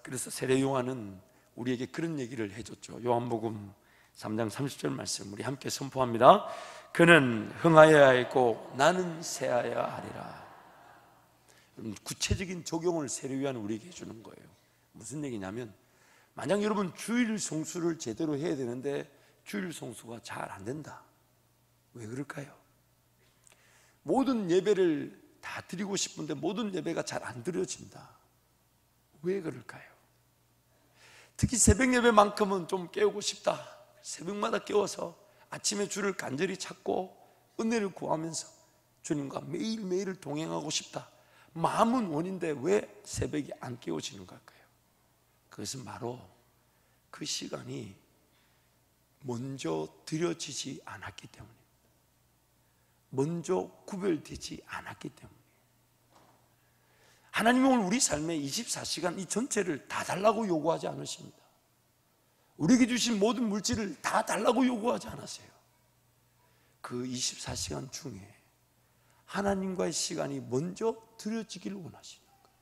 [SPEAKER 1] 그래서 세례 요한은 우리에게 그런 얘기를 해줬죠. 요한복음 3장 30절 말씀 우리 함께 선포합니다. 그는 흥하여야 했고 나는 새하여야 하리라. 구체적인 적용을 세례 요한은 우리에게 해주는 거예요. 무슨 얘기냐면, 만약 여러분 주일 성수를 제대로 해야 되는데 주일 성수가 잘 안 된다. 왜 그럴까요? 모든 예배를 다 드리고 싶은데 모든 예배가 잘 안 드려진다. 왜 그럴까요? 특히 새벽 예배만큼은 좀 깨우고 싶다. 새벽마다 깨워서 아침에 주를 간절히 찾고 은혜를 구하면서 주님과 매일매일을 동행하고 싶다. 마음은 원인데 왜 새벽이 안 깨워지는 걸까요? 그것은 바로 그 시간이 먼저 드려지지 않았기 때문입니다. 먼저 구별되지 않았기 때문이에요. 하나님은 오늘 우리 삶에 24시간 이 전체를 다 달라고 요구하지 않으십니다. 우리에게 주신 모든 물질을 다 달라고 요구하지 않았어요. 그 24시간 중에 하나님과의 시간이 먼저 드려지기를 원하시는 거예요.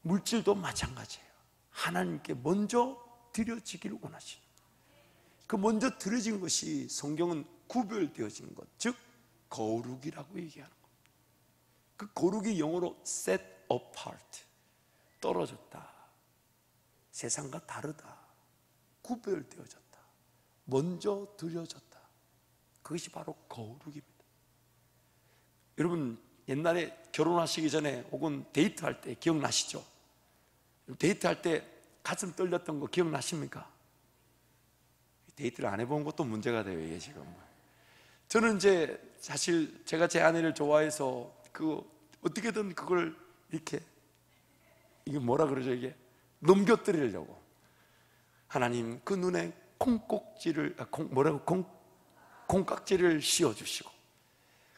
[SPEAKER 1] 물질도 마찬가지예요. 하나님께 먼저 드려지기를 원하시는 거예요. 그 먼저 드려진 것이 성경은 구별되어진 것, 즉 거룩이라고 얘기하는 겁니다. 그 거룩이 영어로 set apart, 떨어졌다, 세상과 다르다, 구별되어졌다, 먼저 드려졌다. 그것이 바로 거룩입니다. 여러분 옛날에 결혼하시기 전에 혹은 데이트할 때 기억나시죠? 데이트할 때 가슴 떨렸던 거 기억나십니까? 데이트를 안 해본 것도 문제가 돼요, 이게 지금. 저는 이제 사실 제가 제 아내를 좋아해서 어떻게든 그걸 이렇게, 이게 뭐라 그러죠, 이게 넘겨뜨리려고. 하나님 그 눈에 콩깍지를 씌워주시고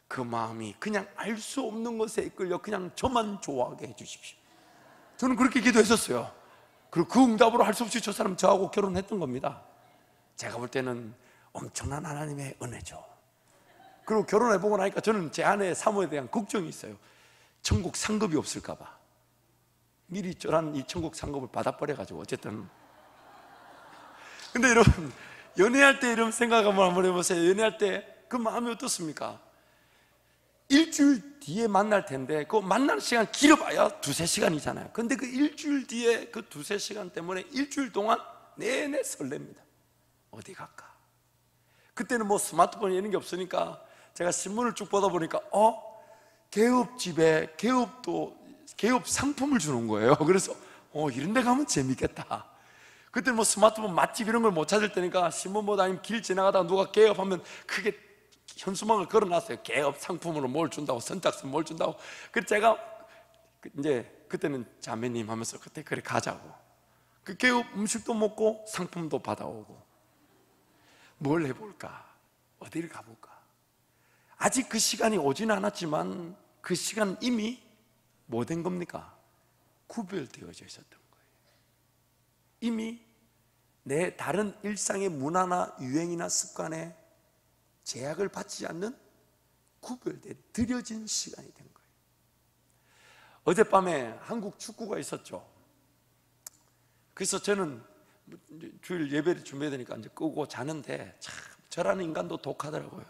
[SPEAKER 1] 그 마음이 그냥 알 수 없는 것에 이끌려 그냥 저만 좋아하게 해주십시오. 저는 그렇게 기도했었어요. 그리고 그 응답으로 할 수 없이 저 사람 저하고 결혼했던 겁니다. 제가 볼 때는 엄청난 하나님의 은혜죠. 그리고 결혼해보고 나니까 저는 제 아내의 사모에 대한 걱정이 있어요. 천국 상급이 없을까 봐. 미리 쫄한 이 천국 상급을 받아버려가지고. 어쨌든 근데 여러분 연애할 때 이런 생각 한번 해보세요. 연애할 때 그 마음이 어떻습니까? 일주일 뒤에 만날 텐데 그 만날 시간 길어봐야 2-3시간이잖아요. 근데 그 일주일 뒤에 그 2-3시간 때문에 일주일 동안 내내 설렙니다. 어디 갈까? 그때는 뭐 스마트폰 이런 게 없으니까 제가 신문을 쭉 보다 보니까 개업집에 개업 상품을 주는 거예요. 그래서 이런 데 가면 재밌겠다. 그때는 뭐 스마트폰 맛집 이런 걸 못 찾을 때니까 신문 보다 아니면 길 지나가다가 누가 개업하면 크게 현수막을 걸어놨어요. 개업 상품으로 뭘 준다고, 선착순 뭘 준다고. 그래서 제가 이제 그때는 자매님 하면서 그때 그래 가자고. 그 개업 음식도 먹고 상품도 받아오고. 뭘 해볼까? 어디를 가볼까? 아직 그 시간이 오진 않았지만 그 시간 이미 뭐 된 겁니까? 구별되어져 있었던 거예요. 이미 내 다른 일상의 문화나 유행이나 습관에 제약을 받지 않는 구별된, 드려진 시간이 된 거예요. 어젯밤에 한국 축구가 있었죠. 그래서 저는 주일 예배를 준비해야 되니까 이제 끄고 자는데 참 저라는 인간도 독하더라고요.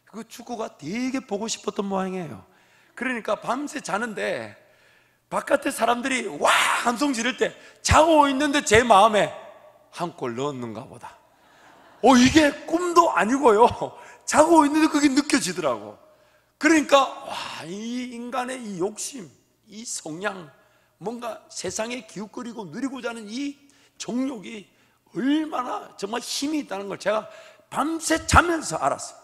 [SPEAKER 1] 그 축구가 되게 보고 싶었던 모양이에요. 그러니까 밤새 자는데 바깥에 사람들이 와 함성 지를 때 자고 있는데 제 마음에 한 골 넣었는가 보다. 이게 꿈도 아니고요, 자고 있는데 그게 느껴지더라고. 그러니까 와, 이 인간의 이 욕심, 이 성향, 뭔가 세상에 기웃거리고 누리고자 하는 이 정욕이 얼마나 정말 힘이 있다는 걸 제가 밤새 자면서 알았어요.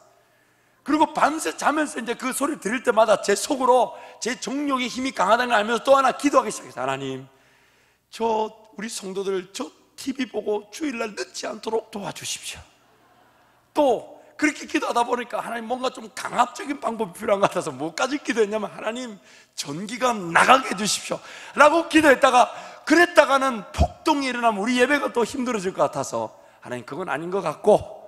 [SPEAKER 1] 그리고 밤새 자면서 이제 그 소리 들을 때마다 제 속으로 제 정욕의 힘이 강하다는 걸 알면서 또 하나 기도하기 시작했어요. 하나님, 우리 성도들 TV 보고 주일날 늦지 않도록 도와주십시오. 또 그렇게 기도하다 보니까 하나님 뭔가 좀 강압적인 방법이 필요한 것 같아서 뭐까지 기도했냐면 하나님 전기가 나가게 해주십시오 라고 기도했다가, 그랬다가는 폭동이 일어나면 우리 예배가 또 힘들어질 것 같아서 하나님 그건 아닌 것 같고,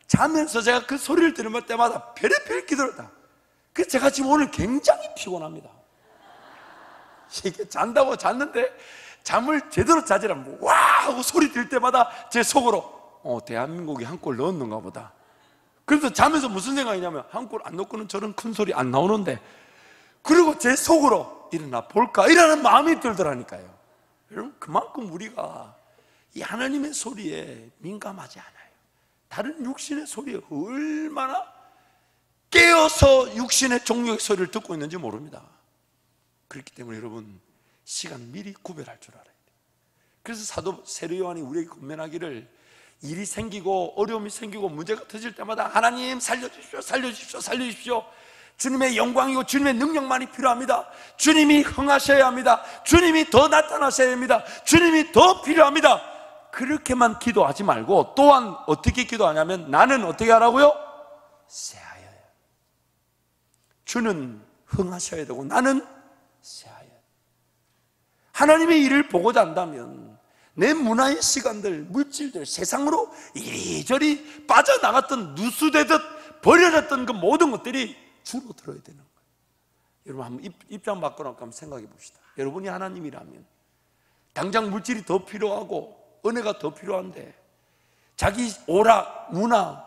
[SPEAKER 1] 자면서 제가 그 소리를 들을 때마다 별의별 기도를 했다. 그래서 제가 지금 오늘 굉장히 피곤합니다. 이게 잔다고 잤는데 잠을 제대로 자질 않고 와 하고 소리 들 때마다 제 속으로 대한민국이 한 골 넣었는가 보다. 그래서 자면서 무슨 생각이냐면 한 골 안 넣고는 저런 큰 소리 안 나오는데, 그리고 제 속으로 일어나 볼까 이라는 마음이 들더라니까요. 여러분, 그만큼 우리가 이 하나님의 소리에 민감하지 않아요. 다른 육신의 소리에 얼마나 깨어서 육신의 종욕의 소리를 듣고 있는지 모릅니다. 그렇기 때문에 여러분, 시간 미리 구별할 줄 알아야 돼요. 그래서 사도 세례 요한이 우리에게 권면하기를, 일이 생기고 어려움이 생기고 문제가 터질 때마다 하나님 살려주십시오, 살려주십시오, 살려주십시오. 주님의 영광이고 주님의 능력만이 필요합니다. 주님이 흥하셔야 합니다. 주님이 더 나타나셔야 합니다. 주님이 더 필요합니다. 그렇게만 기도하지 말고 또한 어떻게 기도하냐면, 나는 어떻게 하라고요? 새하여야. 주는 흥하셔야 되고 나는 새하여야. 하나님의 일을 보고자 한다면 내 문화의 시간들, 물질들, 세상으로 이리저리 빠져나갔던, 누수되듯 버려졌던 그 모든 것들이 줄어들어야 되는 거예요. 여러분, 한번 입장 바꿔놓고 한번 생각해 봅시다. 여러분이 하나님이라면 당장 물질이 더 필요하고 은혜가 더 필요한데, 자기 오락, 문화,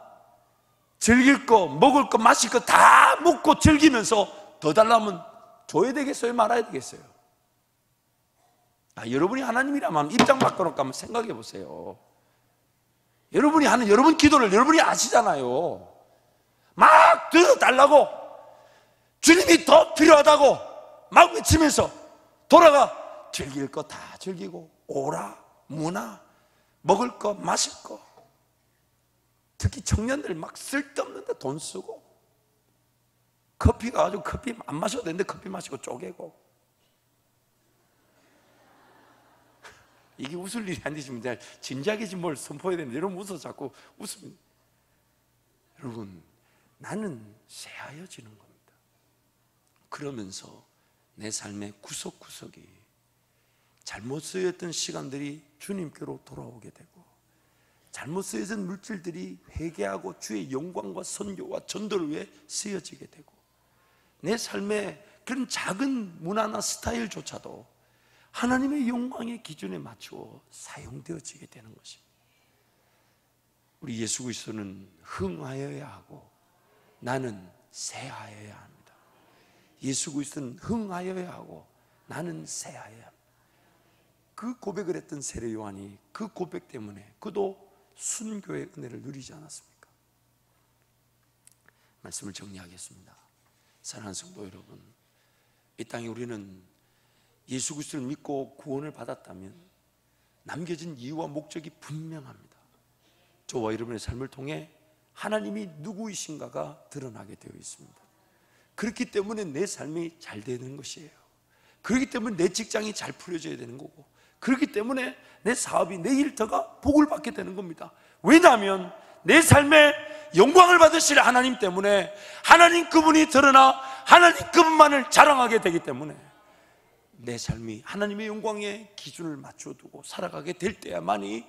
[SPEAKER 1] 즐길 거, 먹을 거, 마실 거 다 먹고 즐기면서 더 달라면 줘야 되겠어요? 말아야 되겠어요? 여러분이 하나님이라면 입장 바꿔놓고 한번 생각해 보세요. 여러분이 하는 여러분 기도를 여러분이 아시잖아요. 막 들어달라고, 주님이 더 필요하다고 막 외치면서 돌아가 즐길 거 다 즐기고, 오락, 문화, 먹을 거, 마실 거, 특히 청년들 막 쓸데없는데 돈 쓰고, 커피 가가지고 커피 안 마셔도 되는데 커피 마시고 쪼개고. 이게 웃을 일이 아니지만 내가 진지하게 뭘 선포해야 되는데 여러분 웃어서 자꾸 웃습니다. 여러분, 나는 새하여지는 겁니다. 그러면서 내 삶의 구석구석이 잘못 쓰였던 시간들이 주님께로 돌아오게 되고, 잘못 쓰여진 물질들이 회개하고 주의 영광과 선교와 전도를 위해 쓰여지게 되고, 내 삶의 그런 작은 문화나 스타일조차도 하나님의 영광의 기준에 맞추어 사용되어지게 되는 것입니다. 우리 예수 그리스도는 흥하여야 하고 나는 새하여야 합니다. 예수 그리스도는 흥하여야 하고 나는 새하여야 합니다. 그 고백을 했던 세례 요한이 그 고백 때문에 그도 순교의 은혜를 누리지 않았습니까? 말씀을 정리하겠습니다. 사랑하는 성도 여러분, 이 땅에 우리는 예수 그리스도를 믿고 구원을 받았다면 남겨진 이유와 목적이 분명합니다. 저와 여러분의 삶을 통해 하나님이 누구이신가가 드러나게 되어 있습니다. 그렇기 때문에 내 삶이 잘 되는 것이에요. 그렇기 때문에 내 직장이 잘 풀려져야 되는 거고, 그렇기 때문에 내 사업이, 내 일터가 복을 받게 되는 겁니다. 왜냐하면 내 삶에 영광을 받으실 하나님 때문에, 하나님 그분이 드러나 하나님 그분만을 자랑하게 되기 때문에 내 삶이 하나님의 영광의 기준을 맞춰두고 살아가게 될 때야만이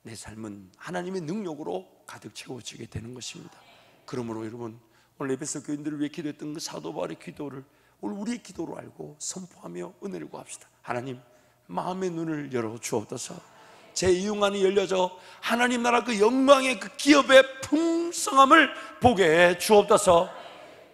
[SPEAKER 1] 내 삶은 하나님의 능력으로 가득 채워지게 되는 것입니다. 그러므로 여러분, 오늘 에베소 교인들을 위해 기도했던 그 사도 바울의 기도를 오늘 우리의 기도로 알고 선포하며 은혜를 구합시다. 하나님, 마음의 눈을 열어 주옵소서. 제 이용안이 열려져 하나님 나라 그 영광의 그 기업의 풍성함을 보게 해 주옵소서.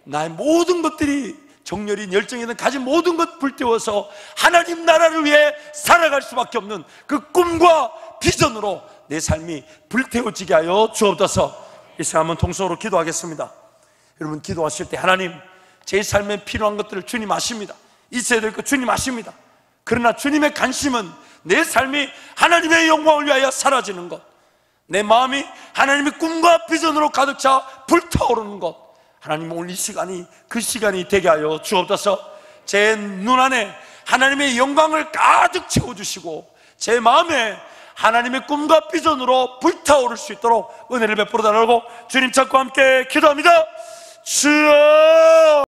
[SPEAKER 1] 나의 모든 것들이 정열인 열정에는 가진 모든 것 불태워서 하나님 나라를 위해 살아갈 수밖에 없는 그 꿈과 비전으로 내 삶이 불태워지게 하여 주옵소서. 이 시간 한번 통성으로 기도하겠습니다. 여러분, 기도하실 때 하나님, 제 삶에 필요한 것들을 주님 아십니다. 있어야 될 것 주님 아십니다. 그러나 주님의 관심은 내 삶이 하나님의 영광을 위하여 사라지는 것, 내 마음이 하나님의 꿈과 비전으로 가득 차 불타오르는 것, 하나님, 오늘 이 시간이 그 시간이 되게 하여 주옵소서. 제 눈 안에 하나님의 영광을 가득 채워주시고 제 마음에 하나님의 꿈과 비전으로 불타오를 수 있도록 은혜를 베풀어 달라고 주님 찾고 함께 기도합니다. 주여!